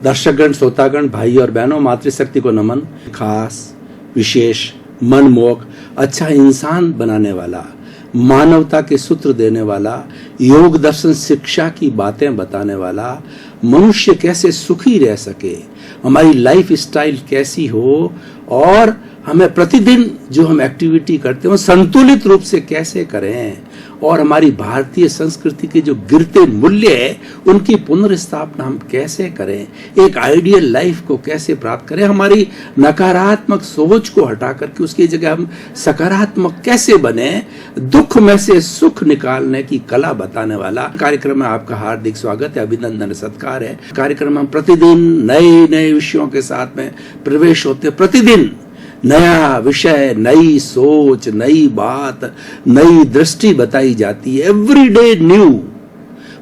दर्शकगण, श्रोतागण, भाई और बहनों, मातृशक्ति को नमन। खास, विशेष, मनमोहक, अच्छा इंसान बनाने वाला, मानवता के सूत्र देने वाला, योग दर्शन शिक्षा की बातें बताने वाला, मनुष्य कैसे सुखी रह सके, हमारी लाइफ स्टाइल कैसी हो और हमें प्रतिदिन जो हम एक्टिविटी करते हैं वो संतुलित रूप से कैसे करें और हमारी भारतीय संस्कृति के जो गिरते मूल्य है उनकी पुनर्स्थापना हम कैसे करें, एक आइडियल लाइफ को कैसे प्राप्त करें, हमारी नकारात्मक सोच को हटा करके उसकी जगह हम सकारात्मक कैसे बने, दुख में से सुख निकालने की कला बताने वाला कार्यक्रम में आपका हार्दिक स्वागत है, अभिनंदन, सत्कार है। कार्यक्रम में प्रतिदिन नए नए विषयों के साथ में प्रवेश होते, प्रतिदिन नया विषय, नई सोच, नई बात, नई दृष्टि बताई जाती है। एवरीडे न्यू,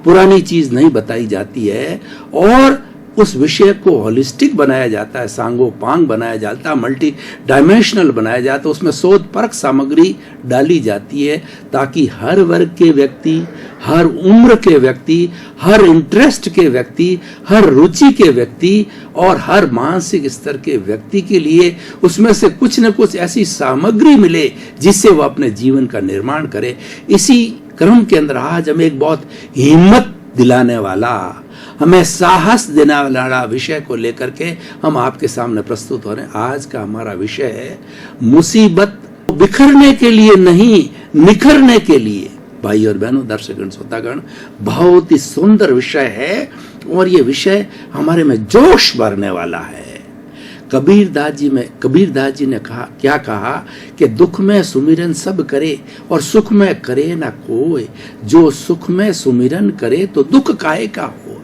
पुरानी चीज नहीं बताई जाती है और उस विषय को होलिस्टिक बनाया जाता है, सांगोपांग बनाया जाता है, मल्टी डायमेंशनल बनाया जाता है, उसमें शोध परक सामग्री डाली जाती है ताकि हर वर्ग के व्यक्ति, हर उम्र के व्यक्ति, हर इंटरेस्ट के व्यक्ति, हर रुचि के व्यक्ति और हर मानसिक स्तर के व्यक्ति के लिए उसमें से कुछ न कुछ ऐसी सामग्री मिले जिससे वो अपने जीवन का निर्माण करे। इसी क्रम के अंदर आज हम एक बहुत हिम्मत दिलाने वाला, हमें साहस देने वाला विषय को लेकर के हम आपके सामने प्रस्तुत हो रहे हैं। आज का हमारा विषय है मुसीबत बिखरने के लिए नहीं, निखरने के लिए। भाई और बहनों, दर्शकगण, श्रोतागण, बहुत ही सुंदर विषय है और ये विषय हमारे में जोश भरने वाला है। कबीरदास जी ने क्या कहा कि दुख में सुमिरन सब करे और सुख में करे ना कोई, जो सुख में सुमिरन करे तो दुख काहे का हो।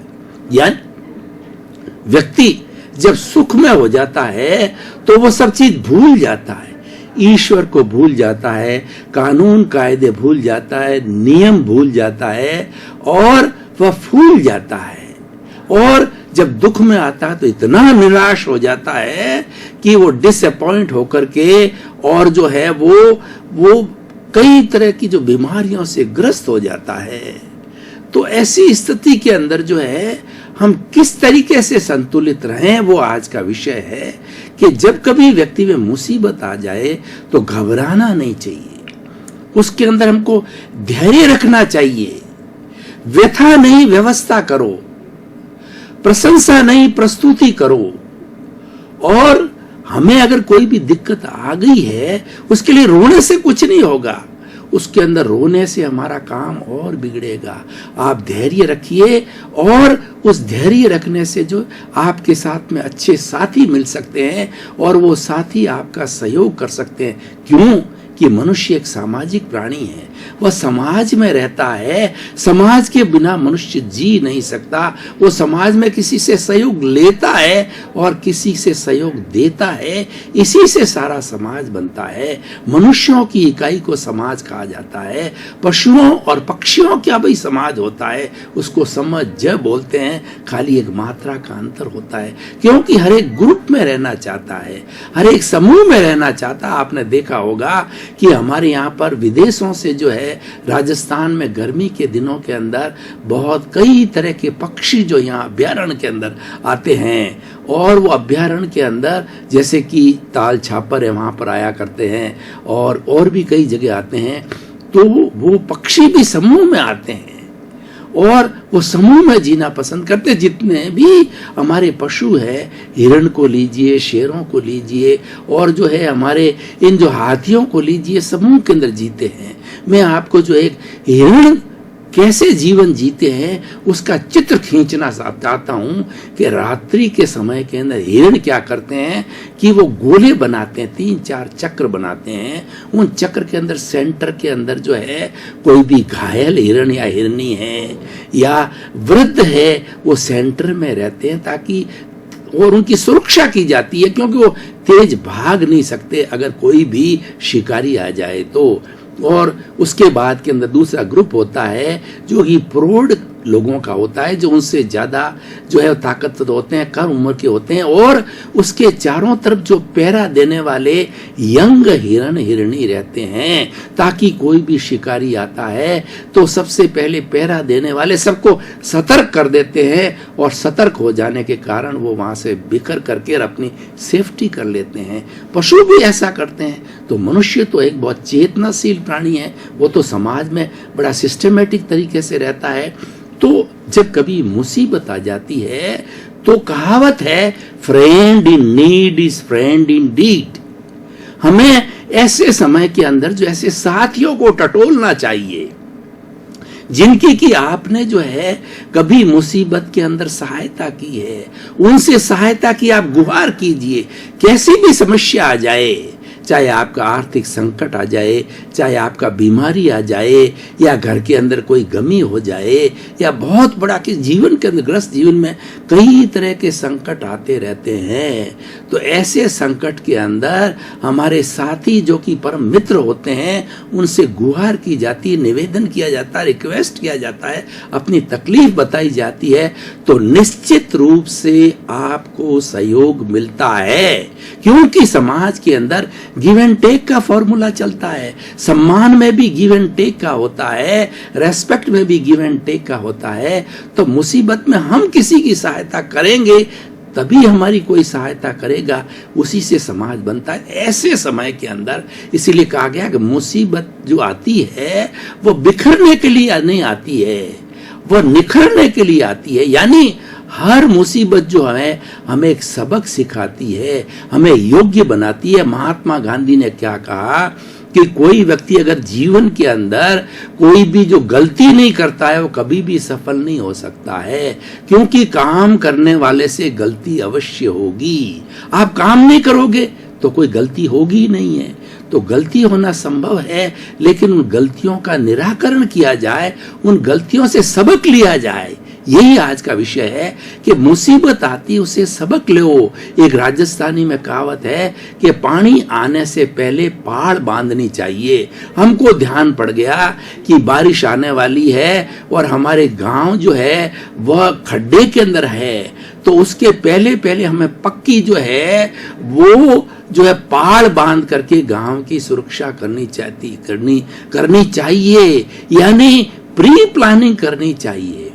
यानी व्यक्ति जब सुख में हो जाता है तो वो सब चीज भूल जाता है, ईश्वर को भूल जाता है, कानून कायदे भूल जाता है, नियम भूल जाता है और वह फूल जाता है। और जब दुख में आता है तो इतना निराश हो जाता है कि वो डिसअपॉइंट होकर के और जो है वो कई तरह की जो बीमारियों से ग्रस्त हो जाता है। तो ऐसी स्थिति के अंदर जो है हम किस तरीके से संतुलित रहें, वो आज का विषय है कि जब कभी व्यक्ति में मुसीबत आ जाए तो घबराना नहीं चाहिए, उसके अंदर हमको धैर्य रखना चाहिए। व्यथा नहीं, व्यवस्था करो, प्रशंसा नहीं, प्रस्तुति करो। और हमें अगर कोई भी दिक्कत आ गई है उसके लिए रोने से कुछ नहीं होगा, उसके अंदर रोने से हमारा काम और बिगड़ेगा। आप धैर्य रखिए और उस धैर्य रखने से जो आपके साथ में अच्छे साथी मिल सकते हैं और वो साथी आपका सहयोग कर सकते हैं। क्यों कि मनुष्य एक सामाजिक प्राणी है, वह समाज में रहता है, समाज के बिना मनुष्य जी नहीं सकता। वो समाज में किसी से सहयोग लेता है और किसी से सहयोग देता है, इसी से सारा समाज बनता है। मनुष्यों की इकाई को समाज कहा जाता है। पशुओं और पक्षियों का भी समाज होता है, उसको समझ बोलते हैं, खाली एक मात्रा का अंतर होता है क्योंकि हर एक ग्रुप में रहना चाहता है, हर एक समूह में रहना चाहता है। आपने देखा होगा कि हमारे यहाँ पर विदेशों से जो है, राजस्थान में गर्मी के दिनों के अंदर बहुत कई तरह के पक्षी जो यहाँ अभ्यारण्य के अंदर आते हैं और वो अभ्यारण्य के अंदर जैसे कि ताल छापर है वहाँ पर आया करते हैं और भी कई जगह आते हैं। तो वो पक्षी भी समूह में आते हैं और वो समूह में जीना पसंद करते। जितने भी हमारे पशु है, हिरण को लीजिए, शेरों को लीजिए और जो है हमारे इन जो हाथियों को लीजिए, समूह के अंदर जीते हैं। मैं आपको जो एक हिरण कैसे जीवन जीते हैं उसका चित्र खींचना चाहता हूं कि रात्रि के समय के अंदर हिरण क्या करते हैं कि वो गोले बनाते हैं, 3-4 चक्र बनाते हैं। उन चक्र के अंदर सेंटर के अंदर जो है कोई भी घायल हिरण या हिरनी है या वृद्ध है वो सेंटर में रहते हैं ताकि और उनकी सुरक्षा की जाती है क्योंकि वो तेज भाग नहीं सकते अगर कोई भी शिकारी आ जाए तो। और उसके बाद के अंदर दूसरा ग्रुप होता है जो कि प्रौढ़ लोगों का होता है, जो उनसे ज्यादा जो है ताकतवर होते हैं, कम उम्र के होते हैं, और उसके चारों तरफ जो पहरा देने वाले यंग हिरण हिरणी रहते हैं, ताकि कोई भी शिकारी आता है तो सबसे पहले पहरा देने वाले सबको सतर्क कर देते हैं, और सतर्क हो जाने के कारण वो वहां से बिखर करके अपनी सेफ्टी कर लेते हैं। पशु भी ऐसा करते हैं। तो मनुष्य तो एक बहुत चेतनाशील प्राणी है, वो तो समाज में बड़ा सिस्टमेटिक तरीके से रहता है। तो जब कभी मुसीबत आ जाती है तो कहावत है, friend in need is friend in deed. हमें ऐसे समय के अंदर जो ऐसे साथियों को टटोलना चाहिए जिनकी कि आपने जो है कभी मुसीबत के अंदर सहायता की है, उनसे सहायता की आप गुहार कीजिए। कैसी भी समस्या आ जाए, चाहे आपका आर्थिक संकट आ जाए, चाहे आपका बीमारी आ जाए, या घर के अंदर कोई गमी हो जाए, या बहुत बड़ा कि जीवन के अंदर ग्रस्त जीवन में कई तरह के संकट आते रहते हैं, तो ऐसे संकट के अंदर हमारे साथी जो कि परम मित्र होते हैं उनसे गुहार की जाती है, निवेदन किया जाता है, रिक्वेस्ट किया जाता है, अपनी तकलीफ बताई जाती है, तो निश्चित रूप से आपको सहयोग मिलता है। क्योंकि समाज के अंदर गिव एंड टेक का फॉर्मूला चलता है। सम्मान में भी गिव एंड टेक का होता है, रेस्पेक्ट में भी गिव एंड टेक का होता है। तो मुसीबत में हम किसी की सहायता करेंगे तभी हमारी कोई सहायता करेगा, उसी से समाज बनता है। ऐसे समय के अंदर इसीलिए कहा गया कि मुसीबत जो आती है वो बिखरने के लिए नहीं आती है, वो निखरने के लिए आती है। यानी हर मुसीबत जो है हमें एक सबक सिखाती है, हमें योग्य बनाती है। महात्मा गांधी ने क्या कहा कि कोई व्यक्ति अगर जीवन के अंदर कोई भी जो गलती नहीं करता है वो कभी भी सफल नहीं हो सकता है, क्योंकि काम करने वाले से गलती अवश्य होगी। आप काम नहीं करोगे तो कोई गलती होगी ही नहीं है। तो गलती होना संभव है, लेकिन उन गलतियों का निराकरण किया जाए, उन गलतियों से सबक लिया जाए। यही आज का विषय है कि मुसीबत आती उसे सबक लो। एक राजस्थानी में कहावत है कि पानी आने से पहले पहाड़ बांधनी चाहिए। हमको ध्यान पड़ गया कि बारिश आने वाली है और हमारे गांव जो है वह खड्डे के अंदर है, तो उसके पहले पहले हमें पक्की जो है वो जो है पहाड़ बांध करके गांव की सुरक्षा करनी चाहिए, यानी प्री प्लानिंग करनी चाहिए।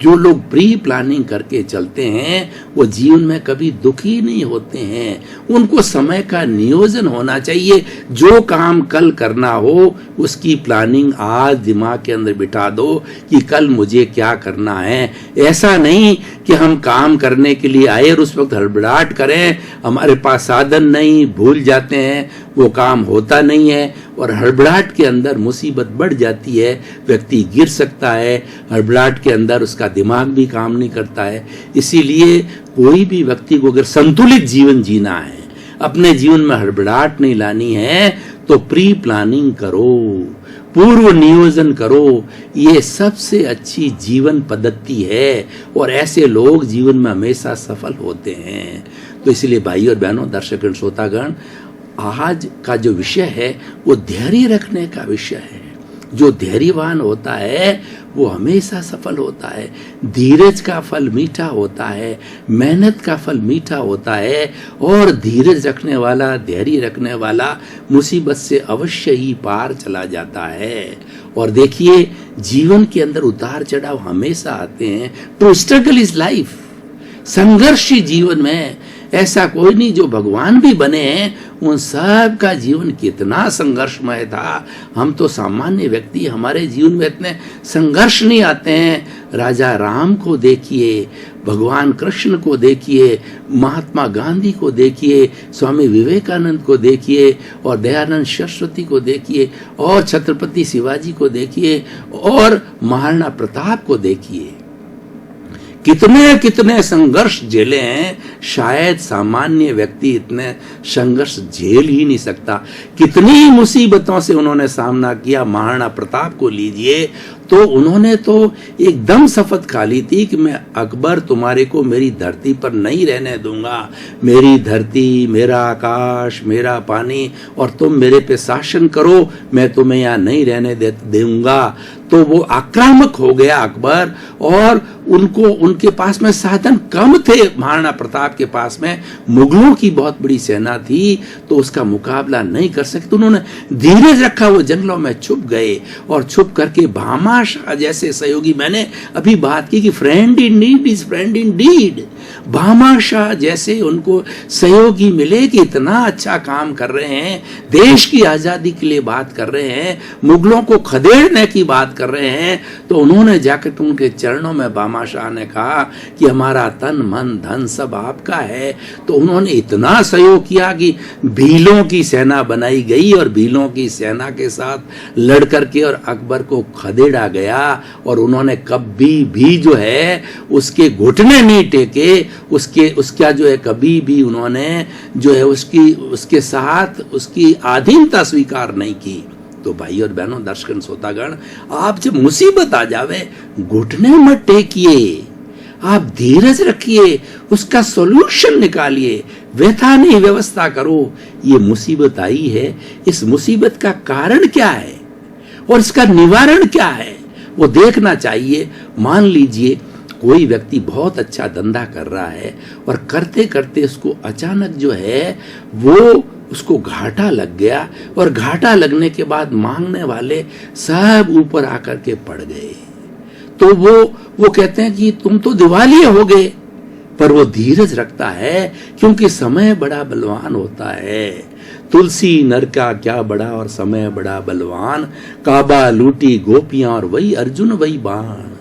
जो लोग प्री प्लानिंग करके चलते हैं वो जीवन में कभी दुखी नहीं होते हैं। उनको समय का नियोजन होना चाहिए। जो काम कल करना हो उसकी प्लानिंग आज दिमाग के अंदर बिठा दो कि कल मुझे क्या करना है। ऐसा नहीं कि हम काम करने के लिए आए और उस वक्त हड़बड़ाहट करें, हमारे पास साधन नहीं, भूल जाते हैं, वो काम होता नहीं है और हड़बड़ाहट के अंदर मुसीबत बढ़ जाती है। व्यक्ति गिर सकता है, हड़बड़ाहट के अंदर उसका दिमाग भी काम नहीं करता है। इसीलिए कोई भी व्यक्ति को अगर संतुलित जीवन जीना है, अपने जीवन में हड़बड़ाहट नहीं लानी है, तो प्री प्लानिंग करो, पूर्व नियोजन करो। ये सबसे अच्छी जीवन पद्धति है और ऐसे लोग जीवन में हमेशा सफल होते हैं। तो इसलिए भाई और बहनों, दर्शकगण, श्रोतागण, आज का जो विषय है वो धैर्य रखने का विषय है। जो धैर्यवान होता है वो हमेशा सफल होता है। धीरज का फल मीठा होता है, मेहनत का फल मीठा होता है, और धीरज रखने वाला, धैर्य रखने वाला मुसीबत से अवश्य ही पार चला जाता है। और देखिए, जीवन के अंदर उतार चढ़ाव हमेशा आते हैं। To struggle is life. संघर्ष ही जीवन में। ऐसा कोई नहीं, जो भगवान भी बने हैं उन सब का जीवन कितना संघर्षमय था। हम तो सामान्य व्यक्ति, हमारे जीवन में इतने संघर्ष नहीं आते हैं। राजा राम को देखिए, भगवान कृष्ण को देखिए, महात्मा गांधी को देखिए, स्वामी विवेकानंद को देखिए, और दयानंद सरस्वती को देखिए, और छत्रपति शिवाजी को देखिए, और महाराणा प्रताप को देखिए। कितने कितने संघर्ष झेले हैं। शायद सामान्य व्यक्ति इतने संघर्ष झेल ही नहीं सकता। कितनी मुसीबतों से उन्होंने सामना किया। महाराणा प्रताप को लीजिए तो उन्होंने तो एकदम शपथ खा ली थी कि मैं अकबर तुम्हारे को मेरी धरती पर नहीं रहने दूंगा, मेरी धरती, मेरा आकाश, मेरा पानी, और तुम मेरे पे शासन करो, मैं तुम्हें यहाँ नहीं रहने दूंगा। तो वो आक्रामक हो गया अकबर, और उनको उनके पास में साधन कम थे। महाराणा प्रताप के पास में मुगलों की बहुत बड़ी सेना थी, तो उसका मुकाबला नहीं कर सके। तो उन्होंने धीरज रखा, वो जंगलों में छुप गए, और छुप करके भामा शाह जैसे सहयोगी, मैंने अभी बात की कि friend in need is friend in deed, Bhama Shah जैसे उनको सहयोगी मिले कि इतना अच्छा काम कर रहे हैं, देश की आजादी के लिए बात कर रहे हैं, मुगलों को खदेड़ने की बात कर रहे हैं। तो उन्होंने जाकर उनके चरणों में भामा शाह ने कहा कि हमारा तन मन धन सब आपका है। तो उन्होंने इतना सहयोग किया कि भीलों की सेना बनाई गई, और भीलों की सेना के साथ लड़ करके और अकबर को खदेड़ा गया, और उन्होंने कभी भी जो है उसके घुटने नहीं टेके, उसका जो है कभी भी उन्होंने जो है उसके साथ उसकी अधीनता स्वीकार नहीं की। तो भाई और बहनों, दर्शक श्रोतागण, आप जब मुसीबत आ जावे, घुटने मत टेकिए, आप धीरज रखिए, उसका सॉल्यूशन निकालिए, व्यथा नहीं, व्यवस्था करो। ये मुसीबत आई है, इस मुसीबत का कारण क्या है और इसका निवारण क्या है, वो देखना चाहिए। मान लीजिए कोई व्यक्ति बहुत अच्छा धंधा कर रहा है, और करते करते उसको अचानक जो है वो उसको घाटा लग गया, और घाटा लगने के बाद मांगने वाले सब ऊपर आकर के पड़ गए। तो वो कहते हैं कि तुम तो दिवालिया हो गए, पर वो धीरज रखता है, क्योंकि समय बड़ा बलवान होता है। तुलसी नर का क्या बड़ा और समय बड़ा बलवान, काबा लूटी गोपियां और वही अर्जुन वही बाण।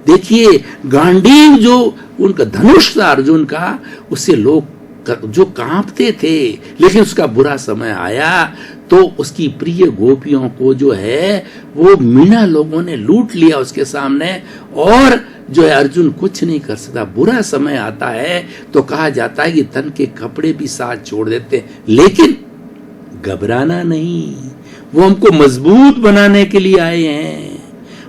देखिए गांडीव जो उनका धनुष था अर्जुन का, उससे लोग जो कांपते थे, लेकिन उसका बुरा समय आया तो उसकी प्रिय गोपियों को जो है वो मीणा लोगों ने लूट लिया उसके सामने, और जो है अर्जुन कुछ नहीं कर सकता। बुरा समय आता है तो कहा जाता है कि तन के कपड़े भी साथ छोड़ देते, लेकिन घबराना नहीं, वो हमको मजबूत बनाने के लिए आए हैं,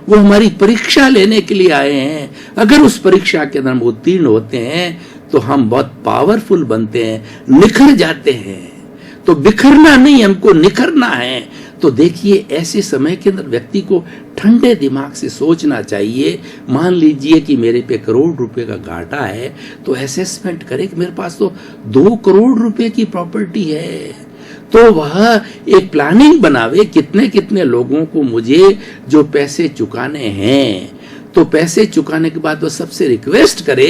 वो हमारी परीक्षा लेने के लिए आए हैं। अगर उस परीक्षा के अंदर हम उत्तीर्ण होते हैं तो हम बहुत पावरफुल बनते हैं, निखर जाते हैं। तो बिखरना नहीं, हमको निखरना है। तो देखिए ऐसे समय के अंदर व्यक्ति को ठंडे दिमाग से सोचना चाहिए। मान लीजिए कि मेरे पे करोड़ रुपए का घाटा है, तो असेसमेंट करे कि मेरे पास तो 2 करोड़ रुपए की प्रॉपर्टी है, तो वह एक प्लानिंग बनावे कितने कितने लोगों को मुझे जो पैसे चुकाने हैं। तो पैसे चुकाने के बाद वो सबसे रिक्वेस्ट करे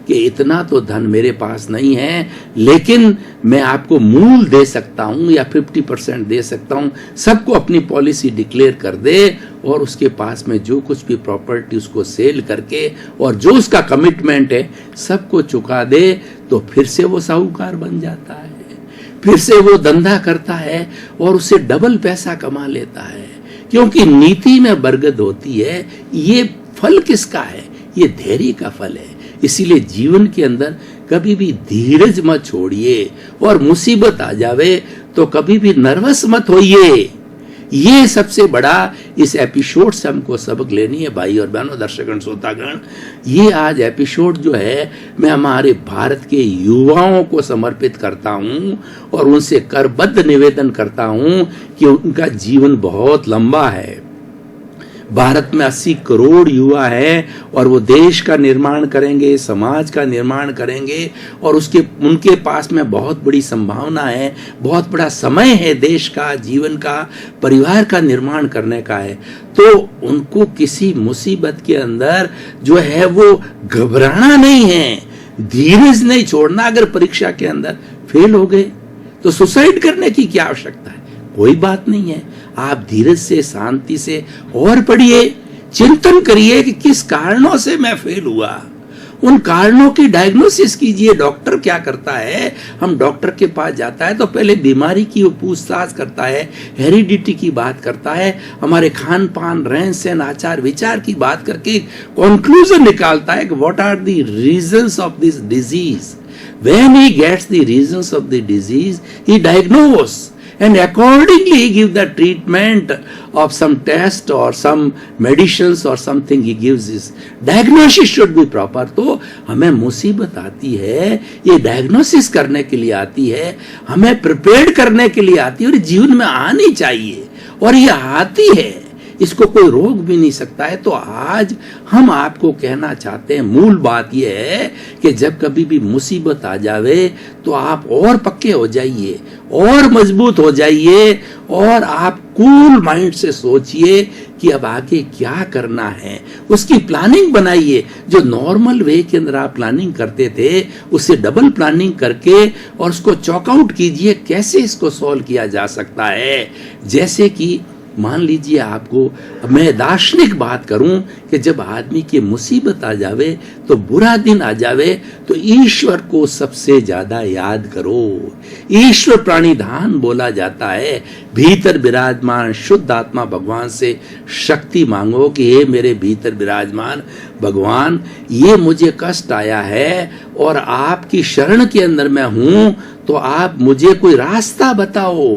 कि इतना तो धन मेरे पास नहीं है, लेकिन मैं आपको मूल दे सकता हूं या 50% दे सकता हूं। सबको अपनी पॉलिसी डिक्लेयर कर दे, और उसके पास में जो कुछ भी प्रॉपर्टी उसको सेल करके और जो उसका कमिटमेंट है सबको चुका दे, तो फिर से वो साहूकार बन जाता है, फिर से वो धंधा करता है और उससे डबल पैसा कमा लेता है। क्योंकि नीति में बरगद होती है। ये फल किसका है? ये धैर्य का फल है। इसीलिए जीवन के अंदर कभी भी धीरज मत छोड़िए, और मुसीबत आ जावे तो कभी भी नर्वस मत होइए। ये सबसे बड़ा इस एपिसोड से हमको सबक लेनी है भाई और बहनों, दर्शकगण, श्रोतागण। ये आज एपिसोड जो है मैं हमारे भारत के युवाओं को समर्पित करता हूं, और उनसे करबद्ध निवेदन करता हूं कि उनका जीवन बहुत लंबा है। भारत में 80 करोड़ युवा हैं, और वो देश का निर्माण करेंगे, समाज का निर्माण करेंगे, और उनके पास में बहुत बड़ी संभावना है, बहुत बड़ा समय है देश का, जीवन का, परिवार का निर्माण करने का है। तो उनको किसी मुसीबत के अंदर जो है वो घबराना नहीं है, धीरज नहीं छोड़ना। अगर परीक्षा के अंदर फेल हो गए तो सुसाइड करने की क्या आवश्यकता है? कोई बात नहीं है। आप धीरज से, शांति से और पढ़िए, चिंतन करिए कि किस कारणों से मैं फेल हुआ, उन कारणों की डायग्नोसिस कीजिए। डॉक्टर क्या करता है, हम डॉक्टर के पास जाता है तो पहले बीमारी की वो पूछताछ करता है, हेरिडिटी की बात करता है, हमारे खान पान, रहन सहन, आचार विचार की बात करके कंक्लूजन निकालता है कि what are the reasons of this disease. When he gets the reasons of the disease, he diagnoses and accordingly he give the treatment of some test or some medicines or something he gives his diagnosis should be proper. तो हमें मुसीबत आती है, ये diagnosis करने के लिए आती है, हमें प्रिपेयर करने के लिए आती है और जीवन में आनी चाहिए और ये आती है, इसको कोई रोक भी नहीं सकता है। तो आज हम आपको कहना चाहते हैं, मूल बात यह है कि जब कभी भी मुसीबत आ जावे तो आप और पक्के हो जाइए और मजबूत हो जाइए और आप कूल माइंड से सोचिए कि अब आगे क्या करना है, उसकी प्लानिंग बनाइए। जो नॉर्मल वे के अंदर आप प्लानिंग करते थे उससे डबल प्लानिंग करके और उसको चॉकआउट कीजिए, कैसे इसको सॉल्व किया जा सकता है। जैसे कि मान लीजिए आपको मैं दार्शनिक बात करूं कि जब आदमी की मुसीबत आ जावे तो बुरा दिन आ जावे तो ईश्वर को सबसे ज्यादा याद करो। ईश्वर प्राणिधान बोला जाता है, भीतर विराजमान शुद्ध आत्मा भगवान से शक्ति मांगो कि हे मेरे भीतर विराजमान भगवान, ये मुझे कष्ट आया है और आपकी शरण के अंदर मैं हूं, तो आप मुझे कोई रास्ता बताओ,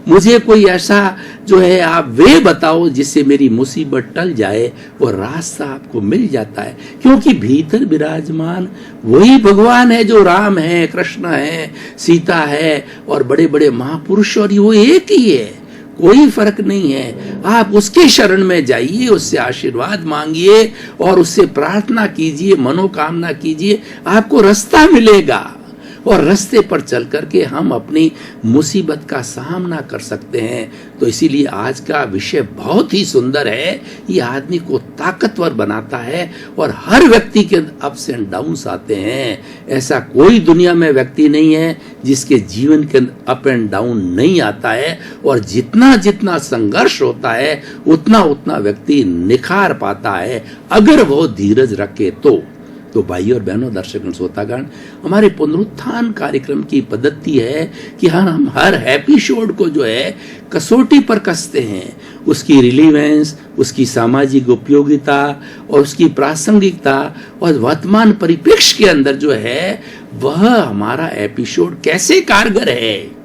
मुझे कोई ऐसा जो है आप वे बताओ जिससे मेरी मुसीबत टल जाए। वो रास्ता आपको मिल जाता है, क्योंकि भीतर विराजमान वही भगवान है जो राम है, कृष्ण है, सीता है और बड़े बड़े महापुरुष, और वो एक ही है, कोई फर्क नहीं है। आप उसके शरण में जाइए, उससे आशीर्वाद मांगिए और उससे प्रार्थना कीजिए, मनोकामना कीजिए, आपको रास्ता मिलेगा और रास्ते पर चल करके हम अपनी मुसीबत का सामना कर सकते हैं। तो इसीलिए आज का विषय बहुत ही सुंदर है, ये आदमी को ताकतवर बनाता है और हर व्यक्ति के अप्स एंड डाउन्स आते हैं। ऐसा कोई दुनिया में व्यक्ति नहीं है जिसके जीवन के अप एंड डाउन नहीं आता है, और जितना जितना संघर्ष होता है उतना उतना व्यक्ति निखार पाता है अगर वो धीरज रखे तो भाइयों और बहनों, दर्शक श्रोतागण, हमारे पुनरुत्थान कार्यक्रम की पद्धति है कि हम हर एपिसोड को जो है कसौटी पर कसते हैं, उसकी रिलीवेंस, उसकी सामाजिक उपयोगिता और उसकी प्रासंगिकता और वर्तमान परिप्रेक्ष्य के अंदर जो है वह हमारा एपिसोड कैसे कारगर है,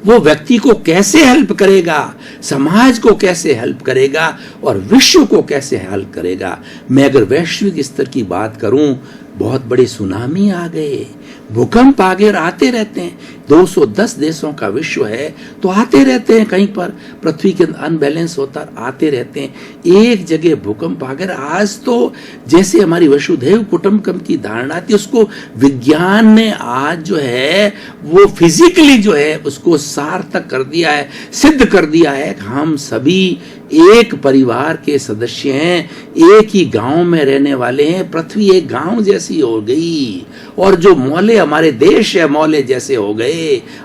वो व्यक्ति को कैसे हेल्प करेगा, समाज को कैसे हेल्प करेगा और विश्व को कैसे हेल्प करेगा। मैं अगर वैश्विक स्तर की बात करूं, बहुत बड़े सुनामी आ गए, भूकंप आ गए और आते रहते हैं। 210 देशों का विश्व है तो आते रहते हैं, कहीं पर पृथ्वी के अनबैलेंस होता आते रहते हैं। एक जगह भूकंप आ गया। आज तो जैसे हमारी वसुधैव कुटुंबकम की धारणा थी, उसको विज्ञान ने आज जो है वो फिजिकली जो है उसको सार्थक कर दिया है, सिद्ध कर दिया है। हम सभी एक परिवार के सदस्य हैं, एक ही गांव में रहने वाले हैं, पृथ्वी एक गांव जैसी हो गई और जो मौले हमारे देश है मौले जैसे हो गए।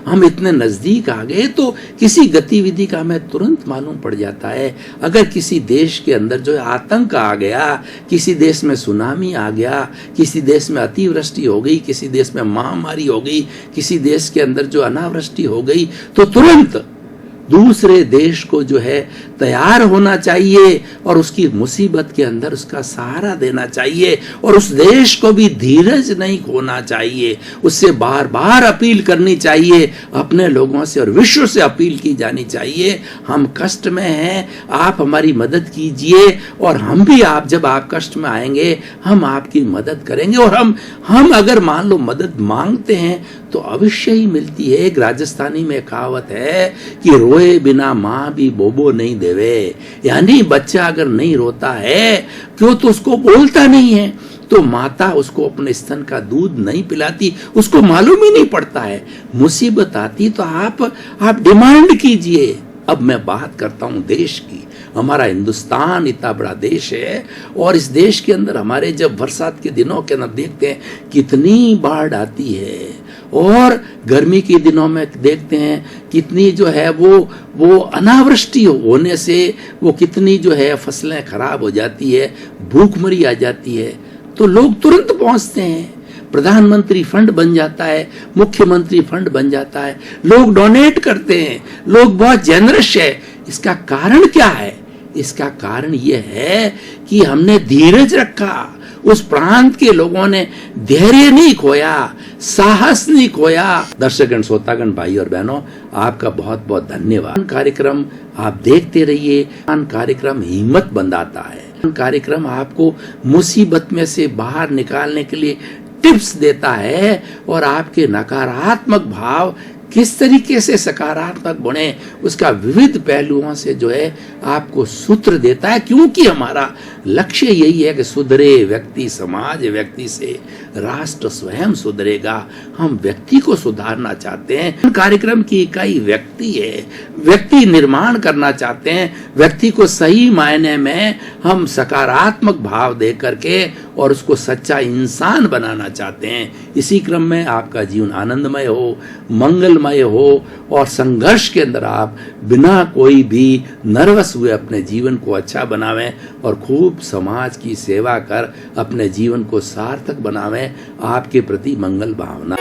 हम इतने नजदीक आ गए तो किसी गतिविधि का हमें तुरंत मालूम पड़ जाता है। अगर किसी देश के अंदर जो है आतंक आ गया, किसी देश में सुनामी आ गया, किसी देश में अतिवृष्टि हो गई, किसी देश में महामारी हो गई, किसी देश के अंदर जो अनावृष्टि हो गई, तो तुरंत दूसरे देश को जो है तैयार होना चाहिए और उसकी मुसीबत के अंदर उसका सहारा देना चाहिए और उस देश को भी धीरज नहीं खोना चाहिए। उससे बार बार अपील करनी चाहिए, अपने लोगों से और विश्व से अपील की जानी चाहिए, हम कष्ट में हैं, आप हमारी मदद कीजिए और हम भी जब आप कष्ट में आएंगे हम आपकी मदद करेंगे। और हम अगर मान लो मदद मांगते हैं तो अवश्य ही मिलती है। एक राजस्थानी में कहावत है कि रोए बिना माँ भी बोबो नहीं देवे, यानी बच्चा अगर नहीं रोता है क्यों तो उसको बोलता नहीं है, तो माता उसको अपने स्तन का दूध नहीं पिलाती, उसको मालूम ही नहीं पड़ता है। मुसीबत आती तो आप डिमांड कीजिए। अब मैं बात करता हूं देश की। हमारा हिंदुस्तान इतना बड़ा देश है और इस देश के अंदर हमारे जब बरसात के दिनों के अंदर देखते हैं कितनी बाढ़ आती है और गर्मी के दिनों में देखते हैं कितनी जो है वो अनावृष्टि होने से वो कितनी जो है फसलें खराब हो जाती है, भूखमरी आ जाती है, तो लोग तुरंत पहुंचते हैं। प्रधानमंत्री फंड बन जाता है, मुख्यमंत्री फंड बन जाता है, लोग डोनेट करते हैं, लोग बहुत जेनरस है। इसका कारण क्या है? इसका कारण यह है कि हमने धीरज रखा, उस प्रांत के लोगों ने धैर्य नहीं खोया, साहस नहीं खोया। दर्शकगण, श्रोतागण, भाई और बहनों, आपका बहुत बहुत धन्यवाद। कार्यक्रम आप देखते रहिए। कार्यक्रम हिम्मत बंधाता है। कार्यक्रम आपको मुसीबत में से बाहर निकालने के लिए टिप्स देता है और आपके नकारात्मक भाव किस तरीके से सकारात्मक बने उसका विविध पहलुओं से जो है आपको सूत्र देता है, क्योंकि हमारा लक्ष्य यही है कि सुधरे व्यक्ति, समाज व्यक्ति से राष्ट्र स्वयं सुधरेगा। हम व्यक्ति को सुधारना चाहते हैं। कार्यक्रम की इकाई व्यक्ति है। व्यक्ति निर्माण करना चाहते हैं। व्यक्ति को सही मायने में हम सकारात्मक भाव दे करके और उसको सच्चा इंसान बनाना चाहते हैं। इसी क्रम में आपका जीवन आनंदमय हो, मंगलमय हो और संघर्ष के अंदर आप बिना कोई भी नर्वस हुए अपने जीवन को अच्छा बनावें और खूब समाज की सेवा कर अपने जीवन को सार्थक बनावें। आपके प्रति मंगल भावना।